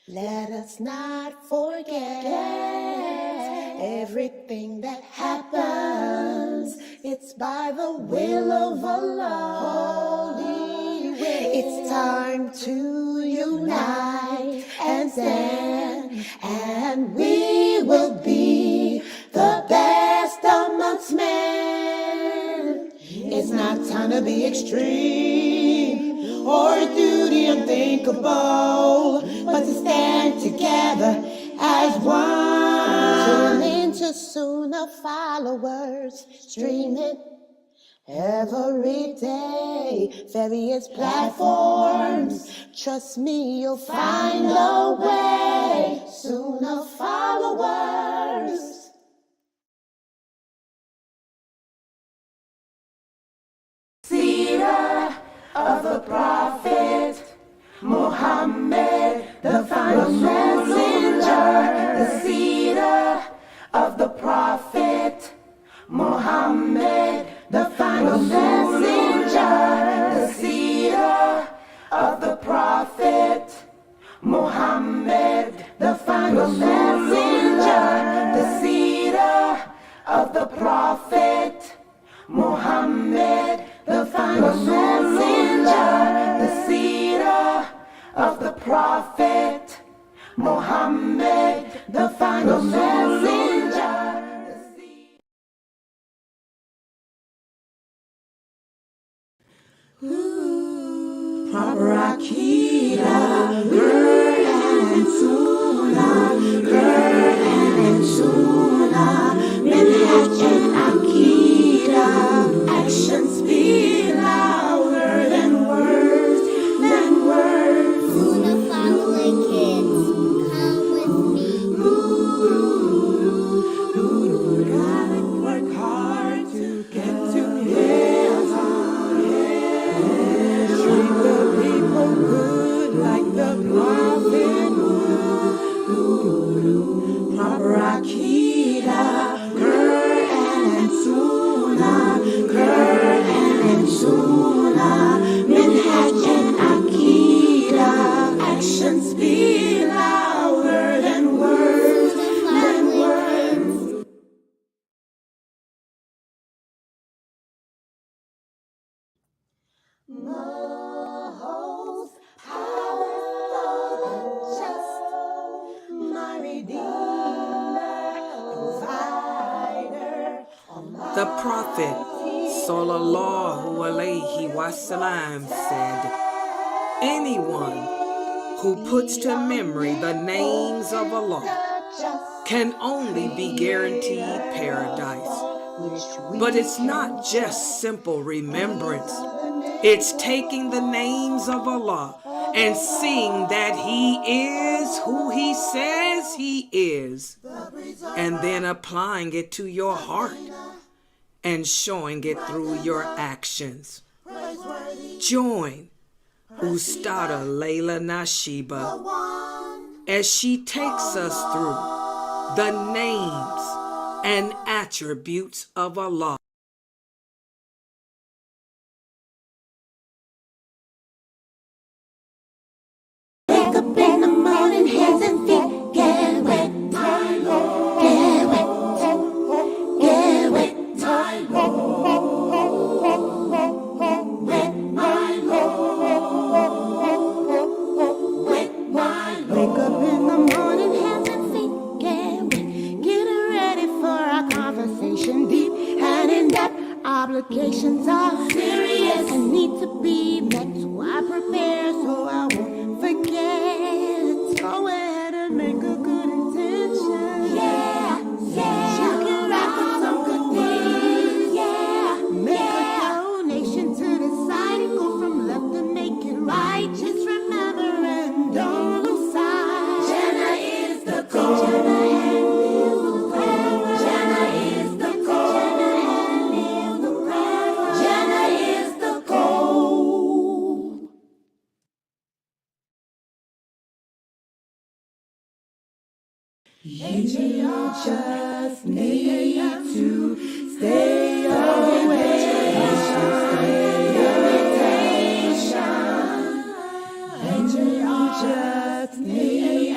Let us not forget everything that happens. It's by the will of Allah. Holy will. It's time to unite and stand, and we will be the best amongst men. It's not time to be extreme or duty unthinkable, but to stand together as one. Tune into Sunnahfollowers, stream it every day, various platforms. Trust me, you'll find a way. Sunnahfollowers. Seerah of the Prophet Muhammad, the final messenger. The seerah of the Prophet Muhammad, the final messenger. The seerah of the Prophet Muhammad, the final messenger. The seerah of the Prophet Muhammad, the final messenger. The seerah of the Prophet Muhammad, the final messenger. Proper Aqidah, Quran and Sunnah, Quran and Sunnah, Minhaj and Aqidah. Actions speak louder than words, Sunnah following kids, come with me. Gotta work hard to get to heaven. Treat the people good like the prophet would. Proper Aqidah, Quran and Sunnah, Quran and Sunnah, Minhaj and Aqidah. Actions speak louder than words, Most powerful and just, my Redeemer, provider. The Prophet Sallallahu Alaihi Wasallam said, anyone who puts to memory the names of Allah can only be guaranteed paradise. But it's not just simple remembrance. It's taking the names of Allah and seeing that He is who He says He is, and then applying it to your heart and showing it through your actions. Join Ustadah Laila Nasheeba as she takes us through the names and attributes of Allah. Wake up in the morning, hands and feet get wet, my Lord. Get wet, get wet, my Lord. Wet, my Lord. Wet, my Lord. Wake up in the morning, hands and feet get wet. Get ready for our conversation, deep and in depth. Obligations are serious and need to be met, so I prepare so I won't forget. Go ahead and make a good intention. Yeah, yeah. You can wrap up some good things. Yeah, make a donation to the side and go from left to make it right. Just remember and don't lose sight. Jannah is the goal. Jannah is the goal. Jannah is the goal. You just need to stay away. Imitation. And you just need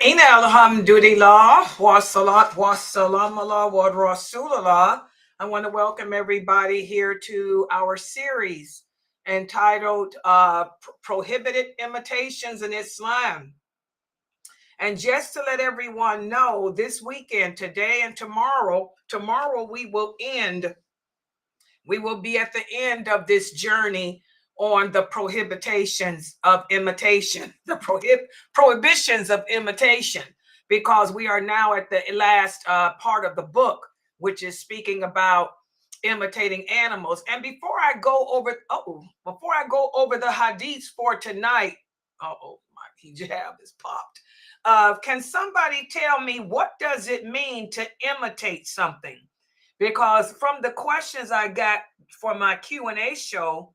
Ina alhamdulillah wa salat wa salam ala wa rasulallah. I want to welcome everybody here to our series entitled Prohibited Imitations in Islam. And just to let everyone know, this weekend, today and tomorrow we will be at the end of this journey on the prohibitions of imitation, the prohibitions of imitation, because we are now at the last part of the book, which is speaking about imitating animals. And before I go over the hadiths for tonight, my hijab is popped. Can somebody tell me, what does it mean to imitate something? Because from the questions I got for my Q&A show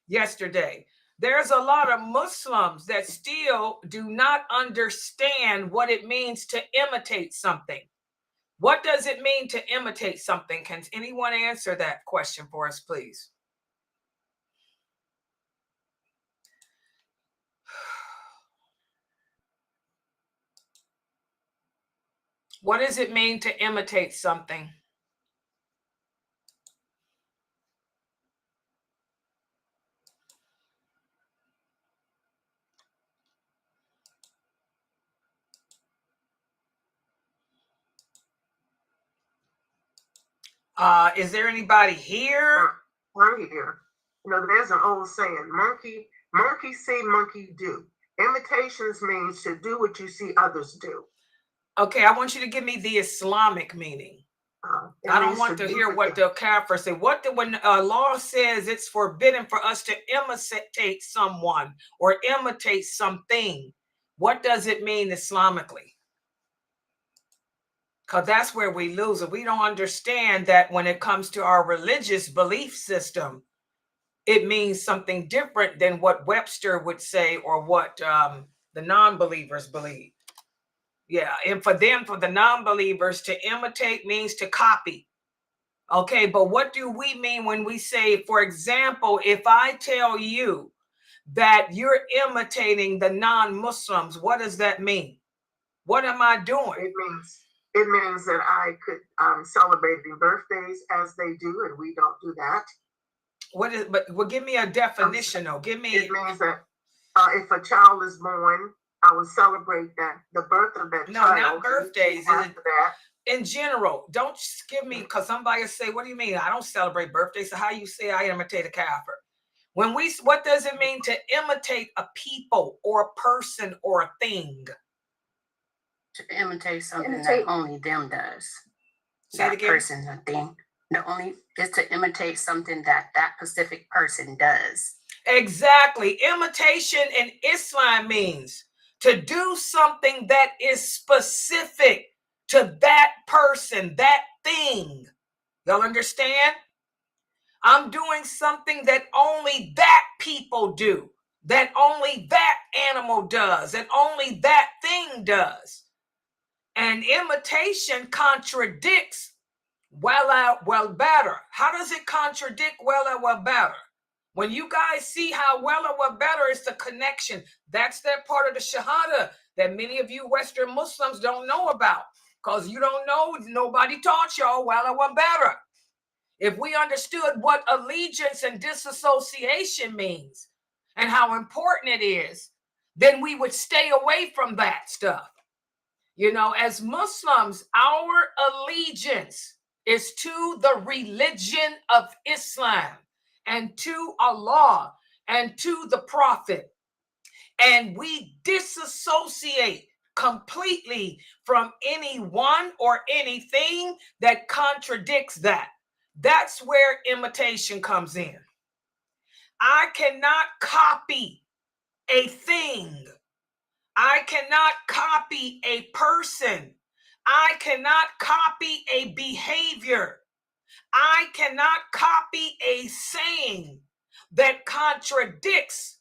yesterday, there's a lot of Muslims that still do not understand what it means to imitate something. What does it mean to imitate something? Can anyone answer that question for us, please? What does it mean to imitate something? Is there anybody here? I'm here. You know, there's an old saying, monkey see, monkey do. Imitations means to do what you see others do. Okay, I want you to give me the Islamic meaning. I don't want to hear what the kafir say. When law says it's forbidden for us to imitate someone or imitate something, what does it mean Islamically? Because that's where we lose it. We don't understand that when it comes to our religious belief system, it means something different than what Webster would say or what the non-believers believe. Yeah, and for the non-believers, to imitate means to copy. Okay, but what do we mean when we say, for example, if I tell you that you're imitating the non-Muslims, what does that mean? What am I doing? It means that I could celebrate their birthdays as they do, and we don't do that. Well, give me a definition, though. It means that if a child is born, I will celebrate the birth of that child. No, not birthdays. After that. In general, don't give me, because somebody will say, what do you mean? I don't celebrate birthdays. So how you say I imitate a kafir? What does it mean to imitate a people or a person or a thing? To imitate something that only them does. Say it again. Person or thing. The only is to imitate something that specific person does. Exactly. Imitation in Islam means to do something that is specific to that person, that thing. Y'all understand? I'm doing something that only that people do, that only that animal does, that only that thing does. And imitation contradicts well better. How does it contradict well better? When you guys see how well better is the connection, that's that part of the Shahada that many of you Western Muslims don't know about, because you don't know, nobody taught y'all well better. If we understood what allegiance and disassociation means and how important it is, then we would stay away from that stuff. You know, as Muslims, our allegiance is to the religion of Islam and to Allah and to the Prophet. And we disassociate completely from anyone or anything that contradicts that. That's where imitation comes in. I cannot copy a thing. I cannot copy a person. I cannot copy a behavior. I cannot copy a saying that contradicts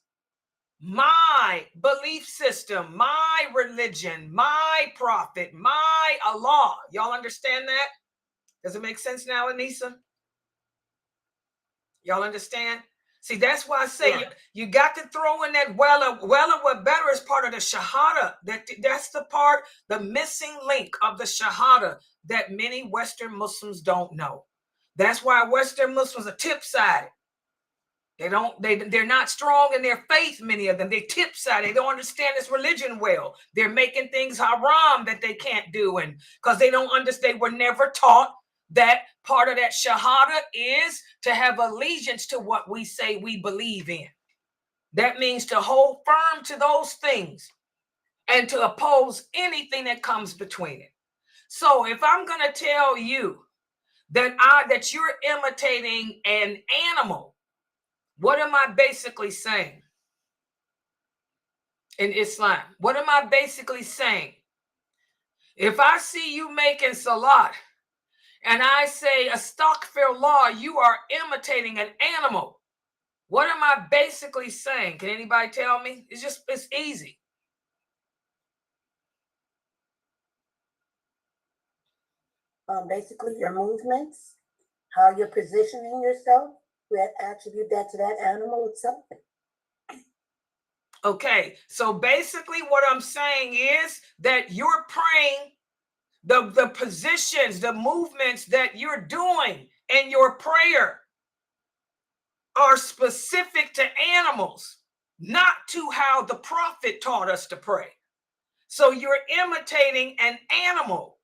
my belief system, my religion, my prophet, my Allah. Y'all understand that? Does it make sense now, Anissa? Y'all understand? See, that's why I say you got to throw in that well and what better is part of the Shahada. That's the part, the missing link of the Shahada that many Western Muslims don't know. That's why Western Muslims are tip-sided. They're not strong in their faith, many of them. They're tip-sided. They don't understand this religion well. They're making things haram that they can't do, and because they don't understand, they were never taught that part of that Shahada is to have allegiance to what we say we believe in. That means to hold firm to those things and to oppose anything that comes between it. So if I'm going to tell you that you're imitating an animal, what am I basically saying in Islam? What am I basically saying? If I see you making salat and I say, astaghfirullah, you are imitating an animal. What am I basically saying? Can anybody tell me? It's easy. Basically, your movements, how you're positioning yourself, that attribute that to that animal itself. Okay, so basically what I'm saying is that you're praying, the positions, the movements that you're doing in your prayer are specific to animals, not to how the prophet taught us to pray. So you're imitating an animal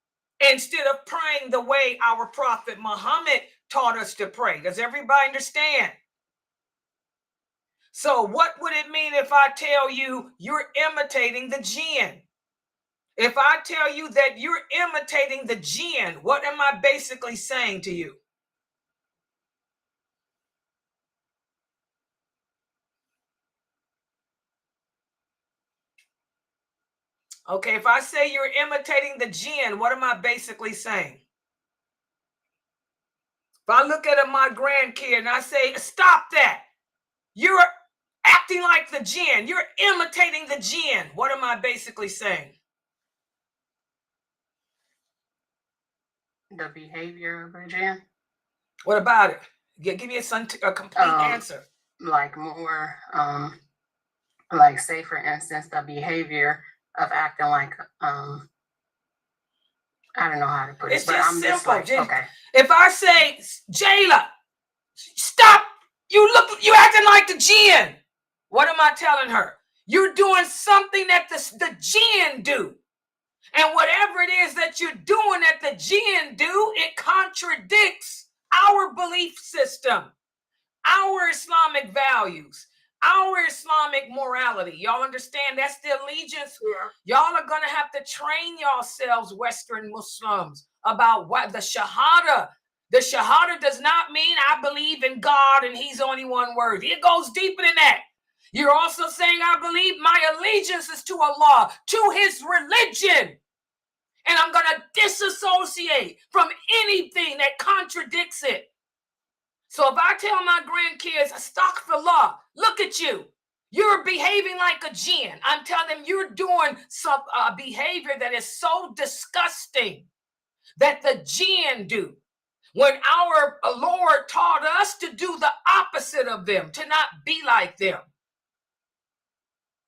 instead of praying the way our prophet Muhammad taught us to pray. Does everybody understand? So what would it mean if I tell you you're imitating the jinn? If I tell you that you're imitating the jinn, what am I basically saying to you? Okay, if I say you're imitating the jinn, what am I basically saying? If I look at my grandkid and I say, stop that, you're acting like the jinn, you're imitating the jinn, what am I basically saying? The behavior of a jinn. What about it? Give me a complete answer. Like more, like say for instance, the behavior of acting like, I don't know how to put it, but I'm simple. just like, okay. If I say, Jayla, stop, you acting like the jinn. What am I telling her? You're doing something that the jinn do. And whatever it is that you're doing that the jinn do, it contradicts our belief system, our Islamic values, our Islamic morality. Y'all understand? That's the allegiance. Yeah. Y'all are going to have to train yourselves, Western Muslims, about what the Shahada. The Shahada does not mean I believe in God and he's only one worthy. It goes deeper than that. You're also saying I believe my allegiance is to Allah, to his religion. And I'm going to disassociate from anything that contradicts it. So if I tell my grandkids, astaghfirullah, look at you. You're behaving like a jinn. I'm telling them you're doing some behavior that is so disgusting that the jinn do. When our Lord taught us to do the opposite of them, to not be like them.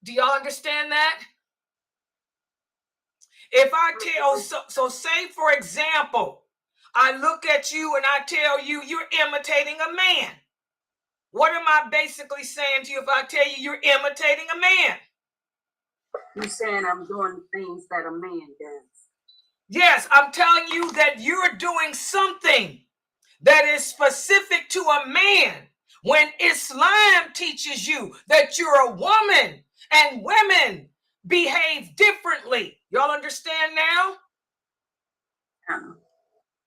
Do y'all understand that? If I tell, so say for example, I look at you and I tell you you're imitating a man. What am I basically saying to you if I tell you you're imitating a man? You're saying I'm doing things that a man does. Yes, I'm telling you that you're doing something that is specific to a man when Islam teaches you that you're a woman and women behave differently. Y'all understand now?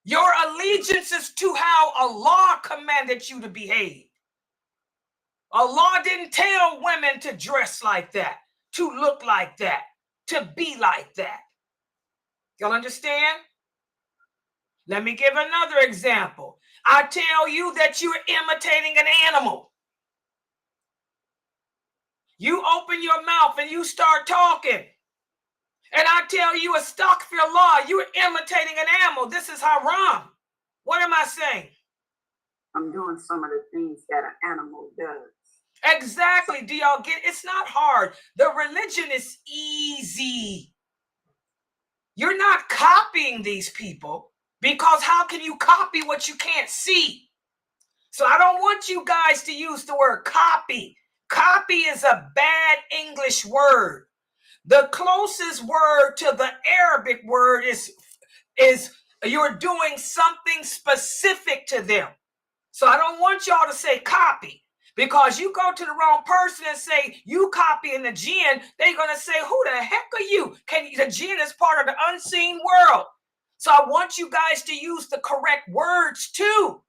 Your allegiance is to how Allah commanded you to behave. Allah didn't tell women to dress like that, to look like that, to be like that. Y'all understand? Let me give another example. I tell you that you're imitating an animal. You open your mouth and you start talking. And I tell you, astaghfirullah, you're imitating an animal. This is haram. What am I saying? I'm doing some of the things that an animal does. Exactly. Do y'all get it? It's not hard. The religion is easy. You're not copying these people, because how can you copy what you can't see? So I don't want you guys to use the word copy. Copy is a bad English word. The closest word to the Arabic word is you're doing something specific to them. So I don't want y'all to say copy, because you go to the wrong person and say you copying the jinn, they're going to say, who the heck are you? The jinn is part of the unseen world. So I want you guys to use the correct words too.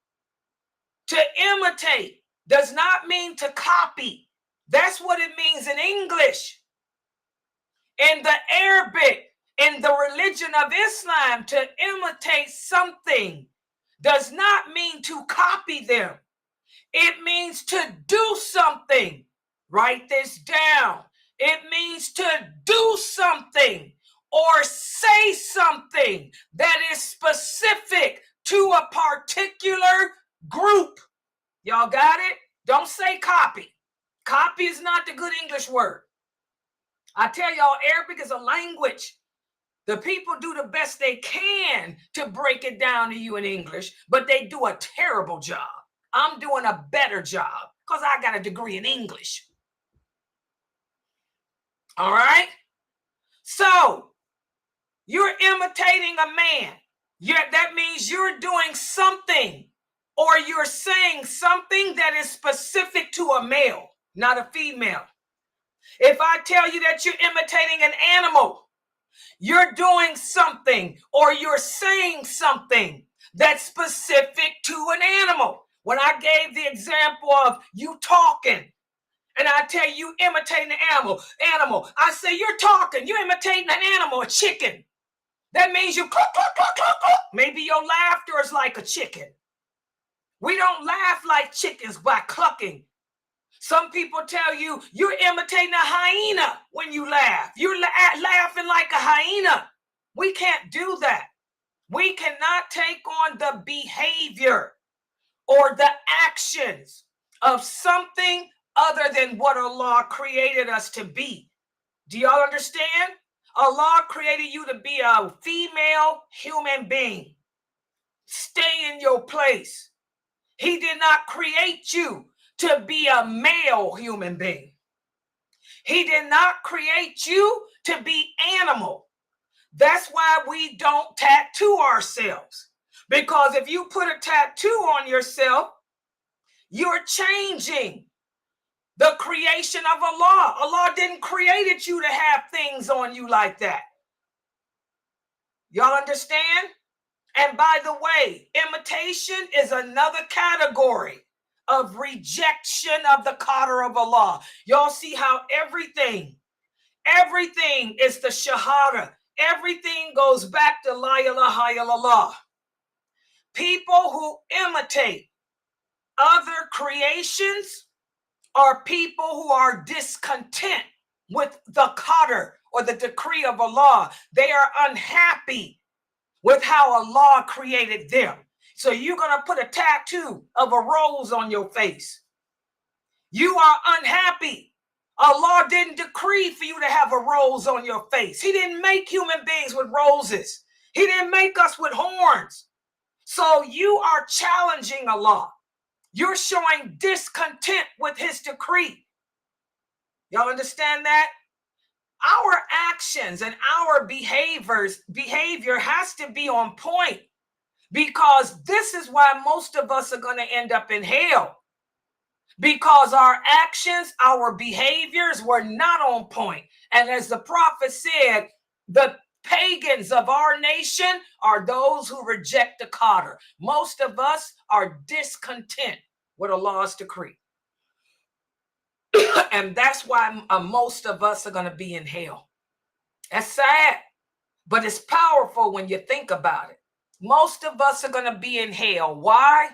To imitate does not mean to copy. That's what it means in English. In the Arabic, in the religion of Islam, to imitate something does not mean to copy them. It means to do something. Write this down. It means to do something or say something that is specific to a particular group. Y'all got it? Don't say copy. Copy is not the good English word. I tell y'all, Arabic is a language. The people do the best they can to break it down to you in English, but they do a terrible job. I'm doing a better job because I got a degree in English. All right? So, you're imitating a man. That means you're doing something, or you're saying something that is specific to a male, not a female. If I tell you that you're imitating an animal, you're doing something or you're saying something that's specific to an animal. When I gave the example of you talking, and I tell you imitating an animal, I say you're talking, you're imitating an animal, a chicken. That means you cluck, cluck, cluck, cluck, cluck. Maybe your laughter is like a chicken. We don't laugh like chickens by clucking. Some people tell you you're imitating a hyena when you laugh. You're laughing like a hyena. We can't do that. We cannot take on the behavior or the actions of something other than what Allah created us to be. Do y'all understand? Allah created you to be a female human being. Stay in your place. He did not create you to be a male human being. He did not create you to be animal. That's why we don't tattoo ourselves. Because if you put a tattoo on yourself, you're changing the creation of Allah. Allah didn't create you to have things on you like that. Y'all understand? And by the way, imitation is another category of rejection of the qadr of Allah. Y'all see how everything is the shahada. Everything goes back to la ilaha illallah. People who imitate other creations are people who are discontent with the qadr or the decree of Allah. They are unhappy with how Allah created them. So you're going to put a tattoo of a rose on your face. You are unhappy. Allah didn't decree for you to have a rose on your face. He didn't make human beings with roses. He didn't make us with horns. So you are challenging Allah. You're showing discontent with his decree. Y'all understand that? Our actions and our behavior has to be on point, because this is why most of us are going to end up in hell, because our actions, our behaviors were not on point. And as the prophet said, the pagans of our nation are those who reject the qadr. Most of us are discontent with Allah's decree. And that's why most of us are going to be in hell. That's sad, but it's powerful when you think about it. Most of us are going to be in hell. Why?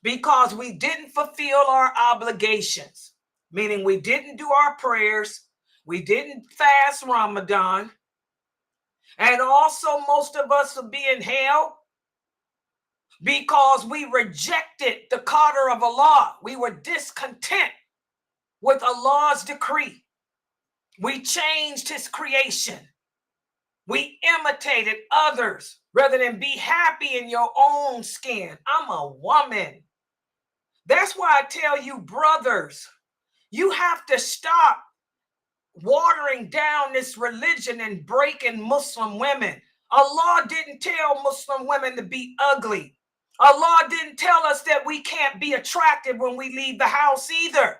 Because we didn't fulfill our obligations, meaning we didn't do our prayers, we didn't fast Ramadan, and also most of us will be in hell because we rejected the qadr of Allah. We were discontent with Allah's decree. We changed his creation. We imitated others rather than be happy in your own skin. I'm a woman. That's why I tell you, brothers, you have to stop watering down this religion and breaking Muslim women. Allah didn't tell Muslim women to be ugly. Allah didn't tell us that we can't be attractive when we leave the house either.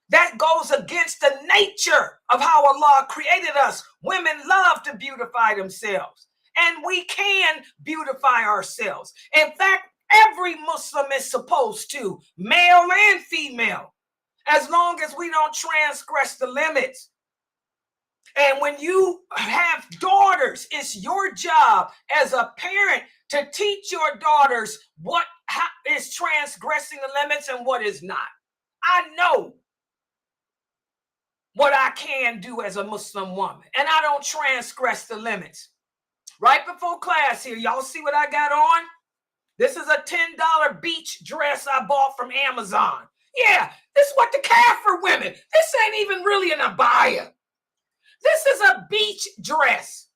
That goes against the nature of how Allah created us. Women love to beautify themselves, and we can beautify ourselves. In fact, every Muslim is supposed to, male and female, as long as we don't transgress the limits. And when you have daughters, it's your job as a parent to teach your daughters what is transgressing the limits and what is not. I know what I can do as a Muslim woman, and I don't transgress the limits. Right before class here, y'all see what I got on? This is a $10 beach dress I bought from Amazon. Yeah, this is what the Kafir women. This ain't even really an abaya. This is a beach dress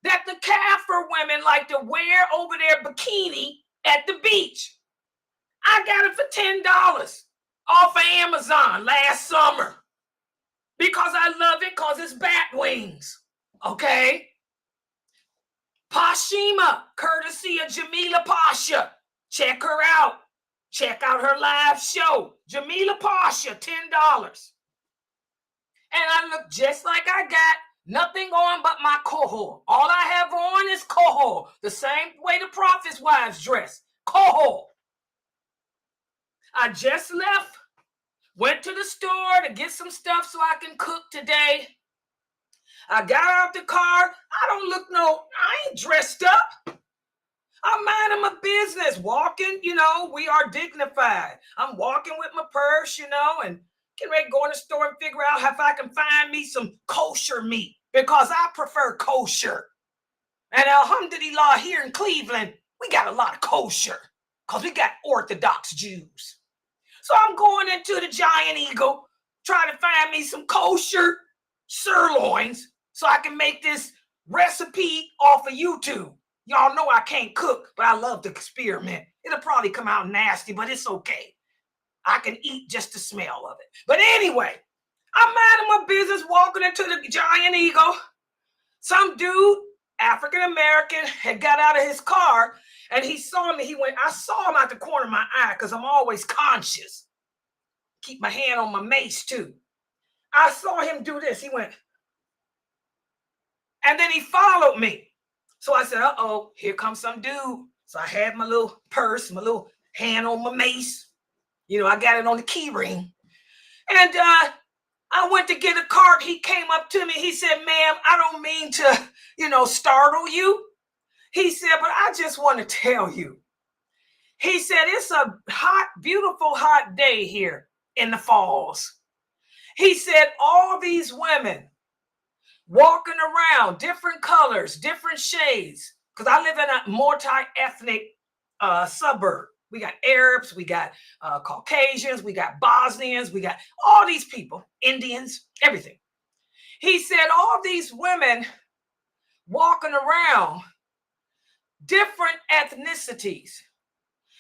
that the Kafir women like to wear over their bikini at the beach. I got it for $10 off of Amazon last summer because I love it because it's bat wings, okay? Pashima, courtesy of Jamila Pasha. Check her out. Check out her live show. Jamila Pasha, $10. And I look just like I got nothing on but my kohol. All I have on is kohol. The same way the Prophet's wives dress. Kohol. I just left. Went to the store to get some stuff so I can cook today. I got out the car. I ain't dressed up. I'm minding my business, walking, we are dignified. I'm walking with my purse, and getting ready to go in the store and figure out if I can find me some kosher meat because I prefer kosher. And alhamdulillah, here in Cleveland, we got a lot of kosher because we got Orthodox Jews. So I'm going into the Giant Eagle, trying to find me some kosher sirloins so I can make this recipe off of YouTube. Y'all know I can't cook, but I love to experiment. It'll probably come out nasty, but it's okay. I can eat just the smell of it. But anyway, I'm minding my business, walking into the Giant Eagle. Some dude, African-American, had got out of his car and he saw me. I saw him out the corner of my eye because I'm always conscious. Keep my hand on my mace too. I saw him do this. He went, and then he followed me. So I said, uh-oh, here comes some dude. So I had my little purse, my little hand on my mace. I got it on the key ring. And I went to get a cart. He came up to me. He said, ma'am, I don't mean to, startle you. He said, but I just want to tell you. He said, it's a hot, beautiful, hot day here in the falls. He said, all these women walking around, different colors, different shades, because I live in a multi-ethnic suburb. We got Arabs, we got Caucasians, we got Bosnians, we got all these people, Indians, everything. He said all these women walking around, different ethnicities.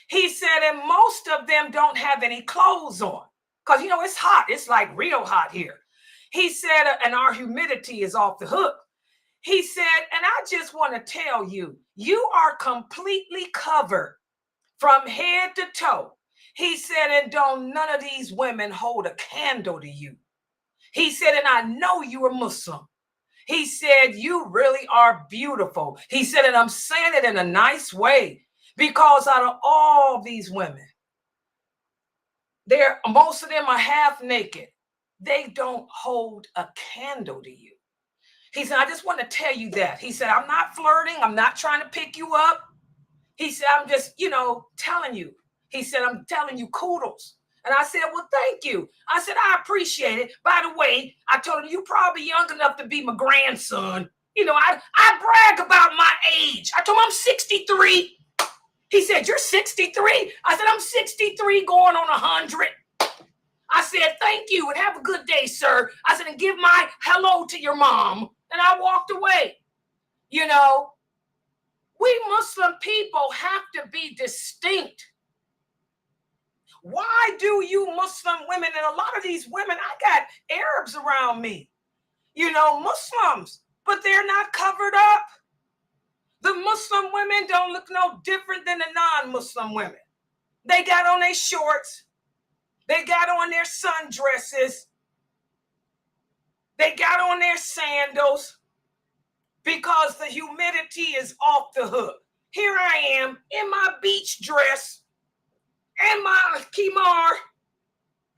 He said, and most of them don't have any clothes on because, it's hot. It's like real hot here. He said, and our humidity is off the hook. He said, and I just want to tell you, you are completely covered from head to toe. He said, and don't none of these women hold a candle to you. He said, and I know you are Muslim. He said, you really are beautiful. He said, and I'm saying it in a nice way because out of all these women, most of them are half naked. They don't hold a candle to you. He said, I just want to tell you that. He said, I'm not flirting. I'm not trying to pick you up. He said, I'm just, telling you. He said, I'm telling you kudos. And I said, well, thank you. I said, I appreciate it. By the way, I told him, you probably young enough to be my grandson. I brag about my age. I told him I'm 63. He said, "You're 63?" I said, "I'm 63 going on 100. I said, "Thank you and have a good day, sir." I said, "And give my hello to your mom." And I walked away. You know, we Muslim people have to be distinct. Why do you Muslim women, and a lot of these women, I got Arabs around me, you know, Muslims, but they're not covered up. The Muslim women don't look no different than the non-Muslim women. They got on their shorts. They got on their sundresses. They got on their sandals because the humidity is off the hook. Here I am in my beach dress and my kimar,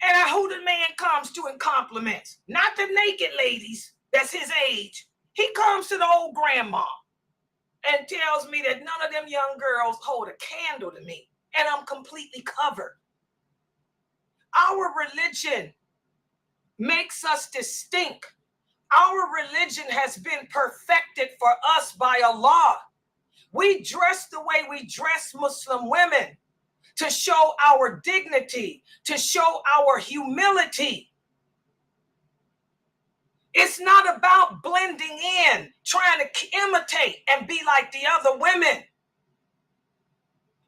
and who the man comes to and compliments? Not the naked ladies, that's his age. He comes to the old grandma and tells me that none of them young girls hold a candle to me, and I'm completely covered. Our religion makes us distinct. Our religion has been perfected for us by Allah. We dress the way we dress Muslim women to show our dignity, to show our humility. It's not about blending in, trying to imitate and be like the other women.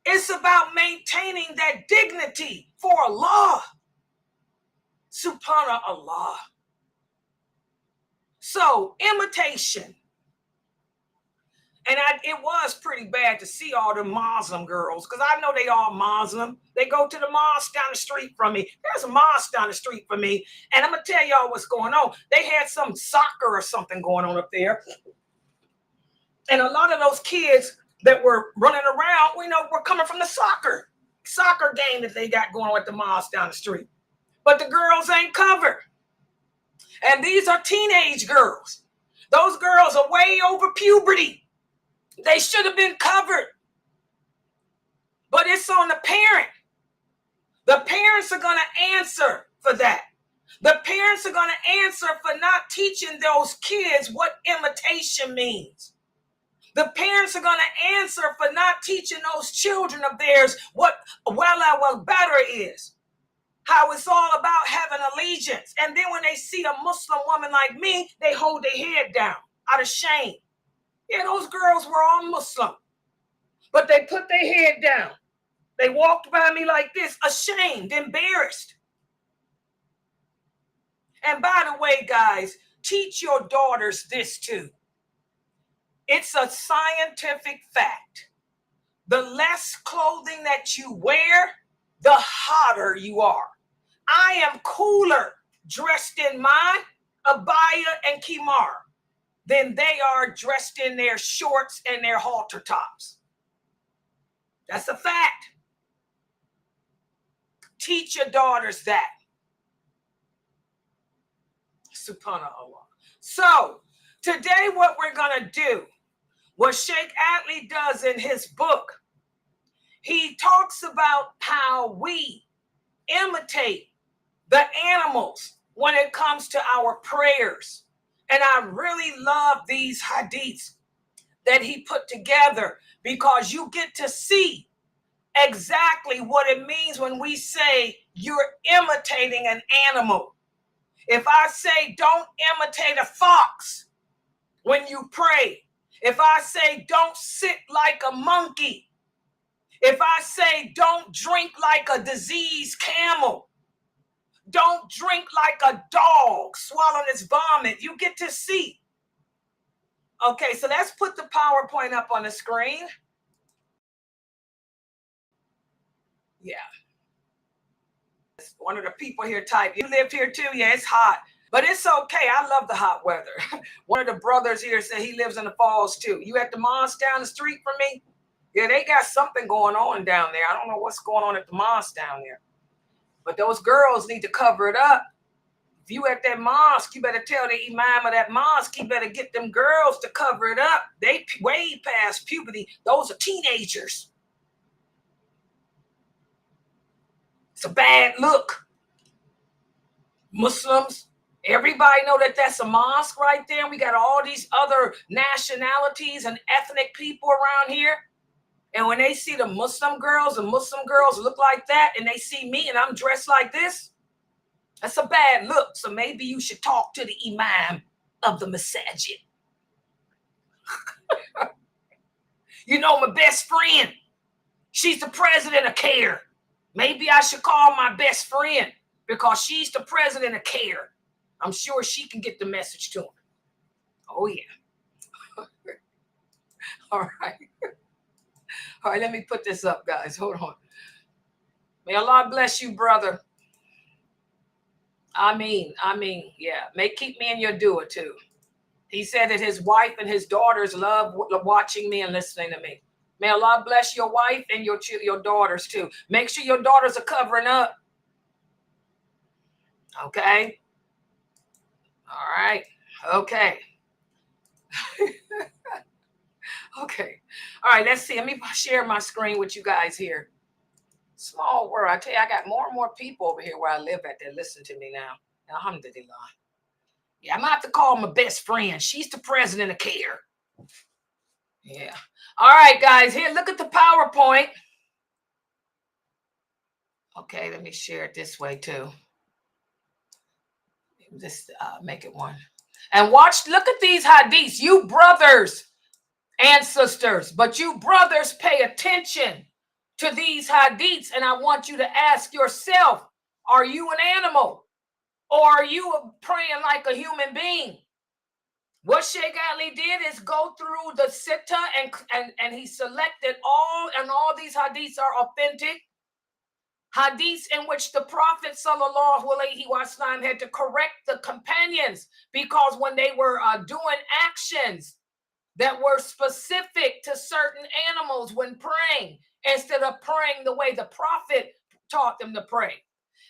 It's about maintaining that dignity for Allah. Subhanallah. So, imitation. And it was pretty bad to see all the Muslim girls, because I know they all Muslim. They go to the mosque down the street from me. There's a mosque down the street from me. And I'm going to tell y'all what's going on. They had some soccer or something going on up there. And a lot of those kids that were running around, we know, were coming from the soccer game that they got going on at the mosque down the street. But the girls ain't covered. And these are teenage girls. Those girls are way over puberty. They should have been covered. But it's on the parent. The parents are going to answer for that. The parents are going to answer for not teaching those kids what imitation means. The parents are going to answer for not teaching those children of theirs what well better is. How it's all about having allegiance. And then when they see a Muslim woman like me, they hold their head down out of shame. Yeah, those girls were all Muslim, but they put their head down. They walked by me like this, ashamed, embarrassed. And by the way, guys, teach your daughters this too. It's a scientific fact. The less clothing that you wear, the hotter you are. I am cooler dressed in my abaya and kimar than they are dressed in their shorts and their halter tops. That's a fact. Teach your daughters that. Subhanallah. So today what we're going to do, what Sheikh Atlee does in his book, he talks about how we imitate the animals when it comes to our prayers. And I really love these hadiths that he put together, because you get to see exactly what it means when we say you're imitating an animal. If I say don't imitate a fox when you pray, if I say don't sit like a monkey, if I say don't drink like a diseased camel, don't drink like a dog swallowing its vomit, you get to see. Okay, so let's put the PowerPoint up on the screen. Yeah. One of the people here typed, "You live here too?" Yeah, it's hot, but it's okay. I love the hot weather. One of the brothers here said he lives in the falls too. You at the mosque down the street from me? Yeah, they got something going on down there. I don't know what's going on at the mosque down there. But those girls need to cover it up. If you at that mosque, you better tell the imam of that mosque, he better get them girls to cover it up. They way past puberty. Those are teenagers. It's a bad look. Muslims, everybody know that that's a mosque right there. We got all these other nationalities and ethnic people around here. And when they see the Muslim girls look like that, and they see me and I'm dressed like this, that's a bad look. So maybe you should talk to the imam of the masajid. You know, my best friend, she's the president of CARE. Maybe I should call my best friend because she's the president of CARE. I'm sure she can get the message to him. Oh, yeah. All right. All right, let me put this up, guys. Hold on. May Allah bless you, brother. I mean, yeah. Keep me in your dua, too. He said that his wife and his daughters love watching me and listening to me. May Allah bless your wife and your daughters, too. Make sure your daughters are covering up. Okay? All right. Okay. Okay. All right, let's see. Let me share my screen with you guys here. Small world. I tell you, I got more and more people over here where I live at that listen to me now. Alhamdulillah. Yeah, I'm going to have to call my best friend. She's the president of CARE. Yeah. All right, guys. Here, look at the PowerPoint. Okay, let me share it this way, too. Just make it one. And watch, look at these hadiths. You brothers and sisters, but you brothers pay attention to these hadiths, and I want you to ask yourself, are you an animal? Or are you praying like a human being? What Sheikh Ali did is go through the Sitta and he selected all these hadiths are authentic. Hadiths in which the Prophet sallallahu alaihi wasallam had to correct the companions because when they were doing actions that were specific to certain animals when praying, instead of praying the way the Prophet taught them to pray.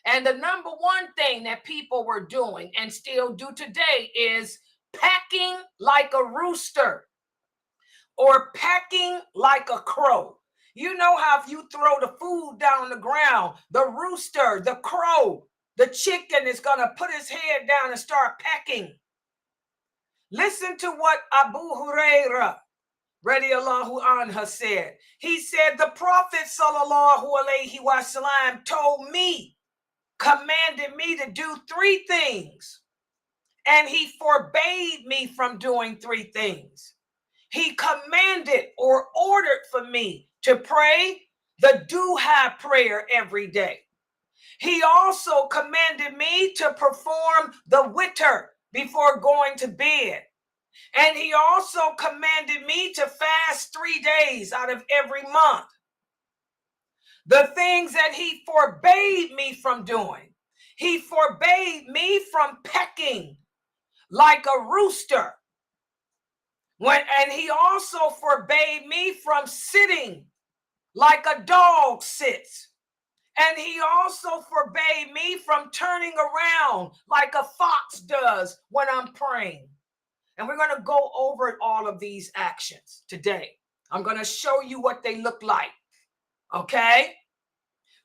And the number one thing that people were doing and still do today is packing like a rooster or packing like a crow. You know how if you throw the food down on the ground, the rooster, the crow, the chicken is going to put his head down and start pecking. Listen to what Abu Hurairah radiallahu anhu said. He said, the Prophet sallallahu alaihi wasallam told me, commanded me to do 3 things, and he forbade me from doing 3 things. He commanded or ordered for me to pray the duha prayer every day. He also commanded me to perform the witr before going to bed. And he also commanded me to fast 3 days out of every month. The things that he forbade me from doing, he forbade me from pecking like a rooster. And he also forbade me from sitting like a dog sits. And he also forbade me from turning around like a fox does when I'm praying. And we're going to go over all of these actions today. I'm going to show you what they look like. Okay?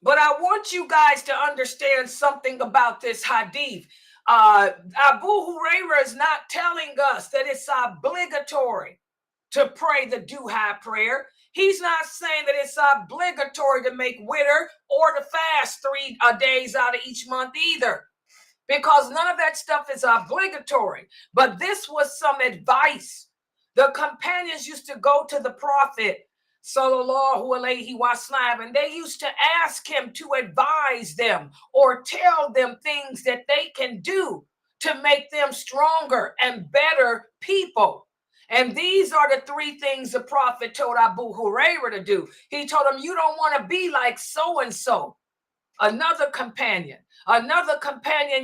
But I want you guys to understand something about this hadith. Abu Hurairah is not telling us that it's obligatory to pray the duha prayer. He's not saying that it's obligatory to make witr or to fast 3 days out of each month either, because none of that stuff is obligatory. But this was some advice. The companions used to go to the Prophet sallallahu alaihi wasallam, and they used to ask him to advise them or tell them things that they can do to make them stronger and better people. And these are the 3 things the Prophet told Abu Hurairah to do. He told him, you don't want to be like so-and-so. Another companion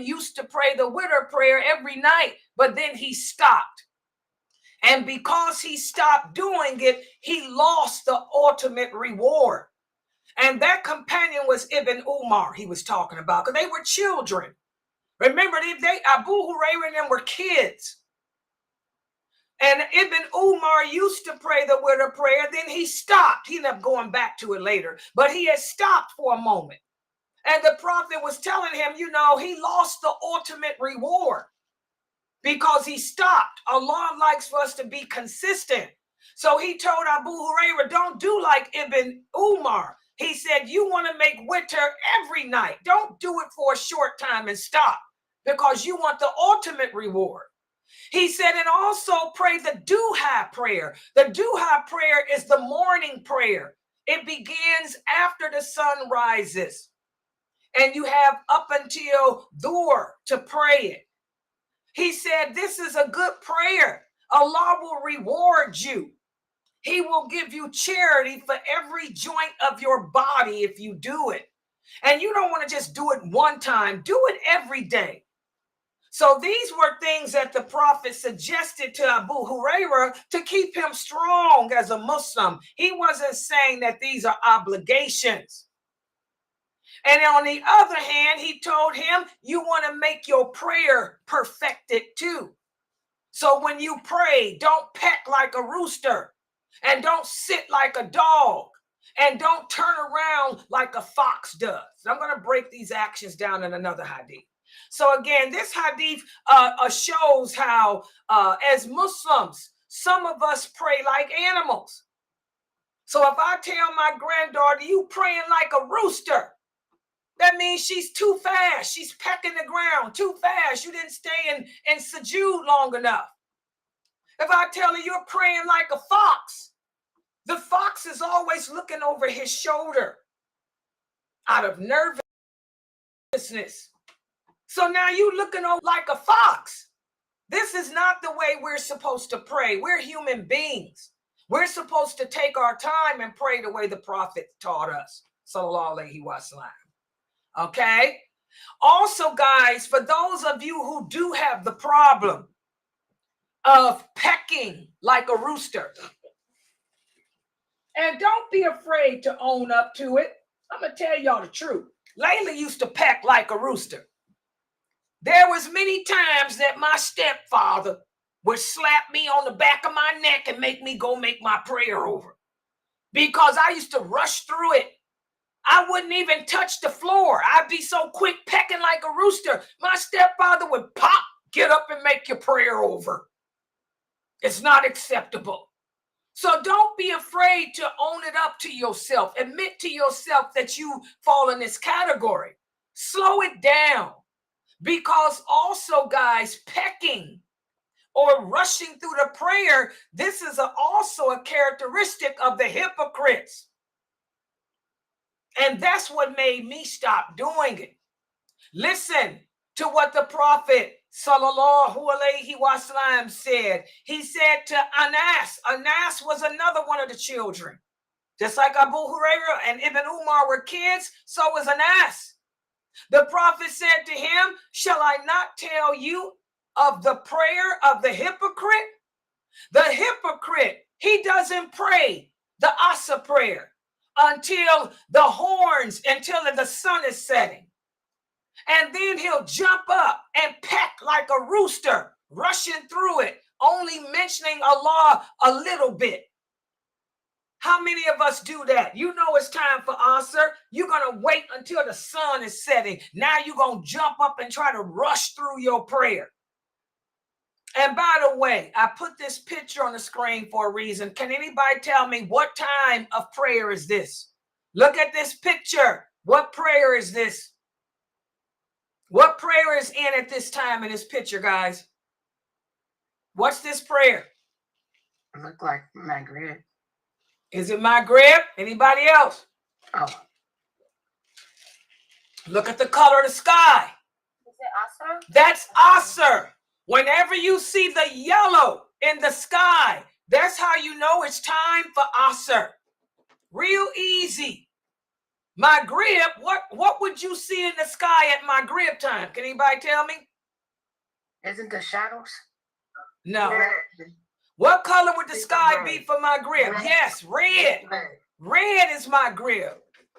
used to pray the witr prayer every night, but then he stopped. And because he stopped doing it, he lost the ultimate reward. And that companion was Ibn Umar he was talking about, because they were children. Remember, Abu Hurairah and them were kids. And Ibn Umar used to pray the witr prayer, then he stopped. He ended up going back to it later, but he had stopped for a moment. And the Prophet was telling him, he lost the ultimate reward because he stopped. Allah likes for us to be consistent. So he told Abu Hurairah, don't do like Ibn Umar. He said, you want to make witr every night. Don't do it for a short time and stop, because you want the ultimate reward. He said, and also pray the duha prayer. The duha prayer is the morning prayer. It begins after the sun rises, and you have up until dhuhr to pray it. He said, this is a good prayer. Allah will reward you. He will give you charity for every joint of your body if you do it. And you don't want to just do it one time. Do it every day. So these were things that the Prophet suggested to Abu Hurairah to keep him strong as a Muslim. He wasn't saying that these are obligations. And on the other hand, he told him, you want to make your prayer perfected too. So when you pray, don't peck like a rooster, and don't sit like a dog, and don't turn around like a fox does. I'm going to break these actions down in another hadith. So again, this hadith shows how as Muslims, some of us pray like animals. So if I tell my granddaughter, you praying like a rooster, that means she's too fast. She's pecking the ground too fast. You didn't stay in sujood long enough. If I tell her you're praying like a fox, the fox is always looking over his shoulder out of nervousness. So now you looking over like a fox. This is not the way we're supposed to pray. We're human beings. We're supposed to take our time and pray the way the Prophet taught us. Sallallahu alaihi wasallam. Okay? Also, guys, for those of you who do have the problem of pecking like a rooster, and don't be afraid to own up to it. I'm going to tell y'all the truth. Layla used to peck like a rooster. There was many times that my stepfather would slap me on the back of my neck and make me go make my prayer over, because I used to rush through it. I wouldn't even touch the floor. I'd be so quick pecking like a rooster. My stepfather would pop, get up and make your prayer over. It's not acceptable. So don't be afraid to own it up to yourself. Admit to yourself that you fall in this category. Slow it down. Because also, guys, pecking or rushing through the prayer, this is also a characteristic of the hypocrites. And that's what made me stop doing it. Listen to what the Prophet Sallallahu Alaihi Wasallam said. He said to Anas. Anas was another one of the children. Just like Abu Hurairah and Ibn Umar were kids, so was Anas. The Prophet said to him, shall I not tell you of the prayer of the hypocrite? The hypocrite, he doesn't pray the Asa prayer until the sun is setting. And then he'll jump up and peck like a rooster, rushing through it, only mentioning Allah a little bit. How many of us do that? You know it's time for Asr. You're going to wait until the sun is setting. Now you're going to jump up and try to rush through your prayer. And by the way, I put this picture on the screen for a reason. Can anybody tell me what time of prayer is this? Look at this picture. What prayer is this? What prayer is in at this time in this picture, guys? What's this prayer? It looked like Maghrib. Is it Maghrib? Anybody else? Oh. Look at the color of the sky. Is it Asr? That's Asr. Whenever you see the yellow in the sky, that's how you know it's time for Asr. Real easy. Maghrib, what would you see in the sky at Maghrib time? Can anybody tell me? Isn't the shadows? No. Yeah. What color would the It's sky red. be for Maghrib? Red. Yes, red. Red. Red is Maghrib.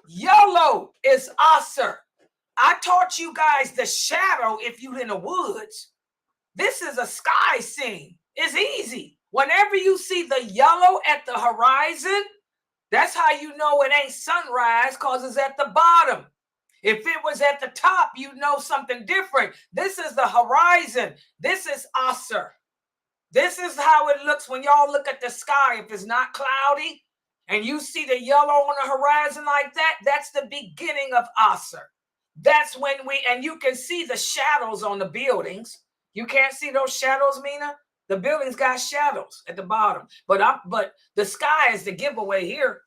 Yellow is Asr. I taught you guys the shadow if you're in the woods. This is a sky scene. It's easy. Whenever you see the yellow at the horizon, that's how you know it ain't sunrise, because it's at the bottom. If it was at the top, you know something different. This is the horizon. This is Asr. This is how it looks when y'all look at the sky. If it's not cloudy and you see the yellow on the horizon like that, that's the beginning of Asr. That's when and you can see the shadows on the buildings. You can't see those shadows, Mina? The buildings got shadows at the bottom. But the sky is the giveaway here.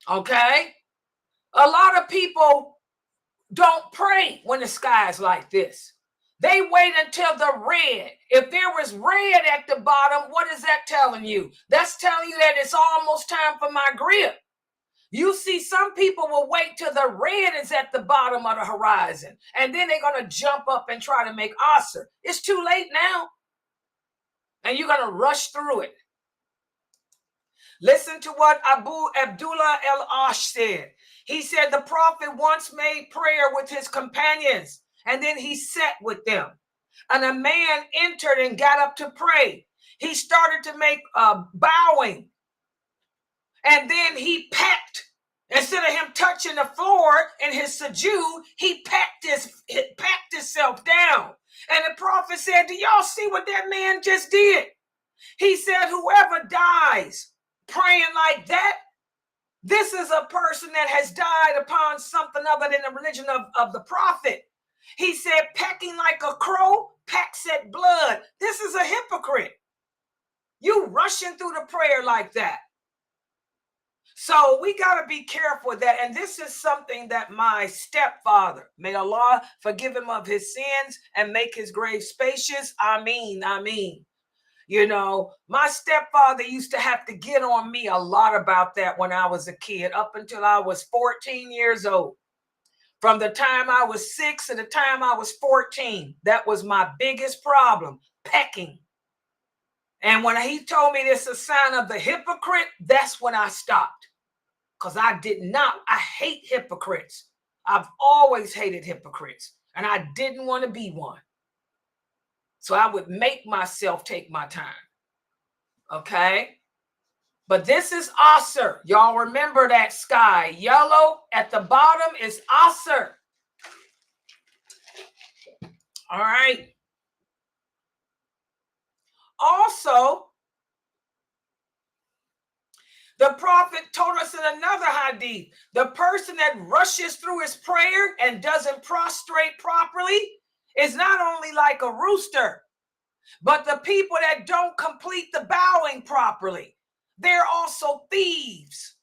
Okay? A lot of people don't pray when the sky is like this. They wait until the red. If there was red at the bottom, what is that telling you? That's telling you that it's almost time for Maghrib. You see, some people will wait till the red is at the bottom of the horizon, and then they're going to jump up and try to make Asr. It's too late now, and you're going to rush through it. Listen to what Abdullah el-Ash said. He said the Prophet once made prayer with his companions, and then he sat with them. And a man entered and got up to pray. He started to make bowing. And then he pecked. Instead of him touching the floor in his sujood, he pecked himself down. And the Prophet said, do y'all see what that man just did? He said, whoever dies praying like that, this is a person that has died upon something other than the religion of the Prophet. He said, pecking like a crow, pecks at blood. This is a hypocrite. You rushing through the prayer like that. So we got to be careful with that. And this is something that my stepfather, may Allah forgive him of his sins and make his grave spacious. Ameen, ameen. You know, my stepfather used to have to get on me a lot about that when I was a kid, up until I was 14 years old. From the time I was 6 to the time I was 14, that was my biggest problem, pecking. And when he told me this is a sign of the hypocrite, that's when I stopped. Because I hate hypocrites. I've always hated hypocrites. And I didn't want to be one. So I would make myself take my time. Okay? But this is Asr. Y'all remember that sky. Yellow at the bottom is Asr. All right. Also, the Prophet told us in another hadith, the person that rushes through his prayer and doesn't prostrate properly is not only like a rooster, but the people that don't complete the bowing properly, they're also thieves.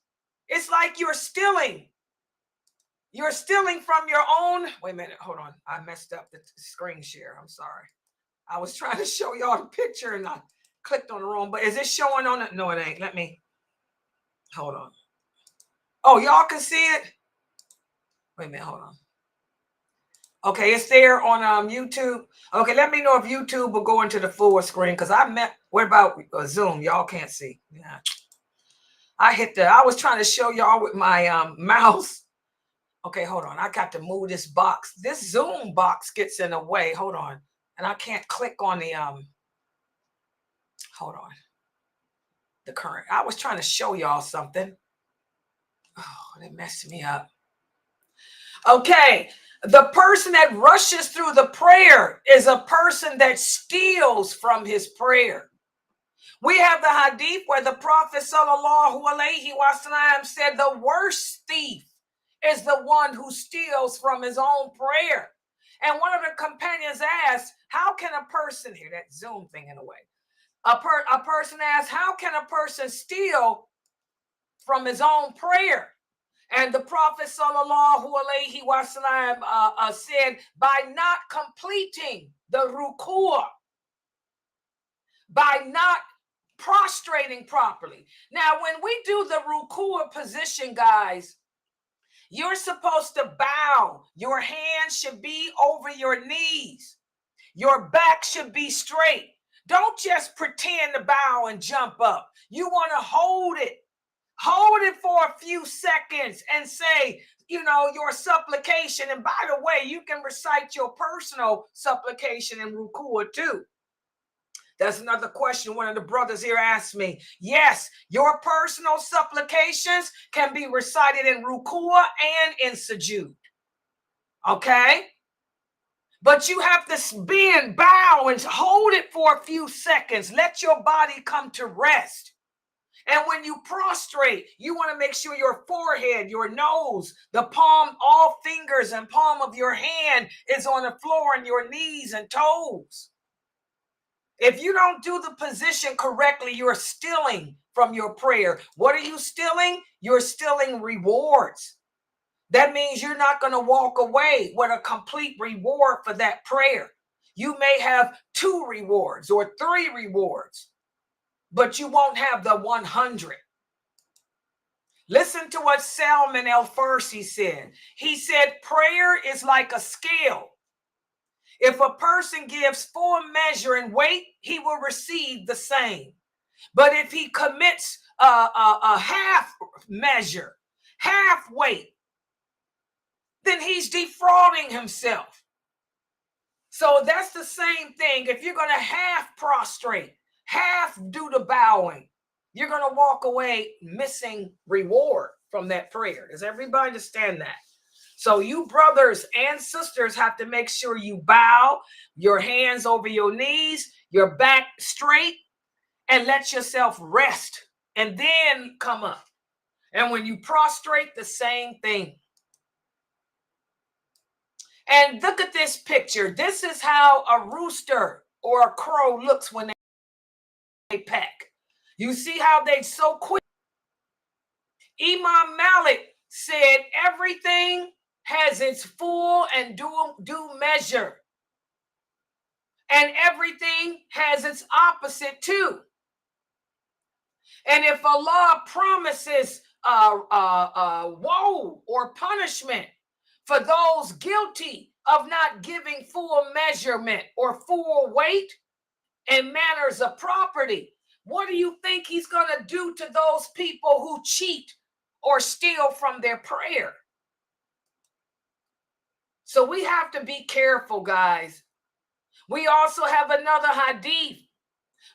It's like you're stealing. You're stealing from your own. Wait a minute. Hold on. I messed up the screen share. I'm sorry. I was trying to show y'all the picture and I clicked on the wrong. But is it showing on it? No, it ain't. Let me. Hold on. Oh, y'all can see it? Wait a minute. Hold on. Okay, it's there on YouTube. Okay, let me know if YouTube will go into the full screen because what about Zoom? Y'all can't see. Yeah. I was trying to show y'all with my mouse. Okay, hold on. I got to move this box. This Zoom box gets in the way. Hold on. And I can't click on the hold on. The current. I was trying to show y'all something. Oh, they messed me up. Okay. The person that rushes through the prayer is a person that steals from his prayer. We have the hadith where the Prophet sallallahu alaihi wasallam said the worst thief is the one who steals from his own prayer. And one of the companions asked, how can a person, here that Zoom thing in a way, a person asked, how can a person steal from his own prayer? And the Prophet sallallahu alaihi wasallam said, by not completing the ruku', by not prostrating properly. Now, when we do the ruku' position, guys, you're supposed to bow. Your hands should be over your knees. Your back should be straight. Don't just pretend to bow and jump up. You want to hold it. Hold it for a few seconds and say, your supplication. And by the way, you can recite your personal supplication in ruku' too. That's another question one of the brothers here asked me. Yes, your personal supplications can be recited in ruku' and in sujood. Okay? But you have to bend, bow, and hold it for a few seconds. Let your body come to rest. And when you prostrate, you want to make sure your forehead, your nose, the palm, all fingers and palm of your hand is on the floor and your knees and toes. If you don't do the position correctly, you're stealing from your prayer. What are you stealing? You're stealing rewards. That means you're not going to walk away with a complete reward for that prayer. You may have 2 rewards or 3 rewards, but you won't have the 100. Listen to what Salman El-Farsi said. He said, prayer is like a scale. If a person gives full measure and weight, he will receive the same. But if he commits a half measure, half weight, then he's defrauding himself. So that's the same thing. If you're going to half prostrate, half do the bowing, you're going to walk away missing reward from that prayer. Does everybody understand that? So you brothers and sisters have to make sure you bow, your hands over your knees, your back straight, and let yourself rest and then come up. And when you prostrate, the same thing. And look at this picture. This is how a rooster or a crow looks when they peck. You see how they so quick. Imam Malik said everything has its full and due measure. And everything has its opposite too. And if Allah promises woe or punishment for those guilty of not giving full measurement or full weight and manners of property, what do you think he's going to do to those people who cheat or steal from their prayer? So we have to be careful, guys. We also have another hadith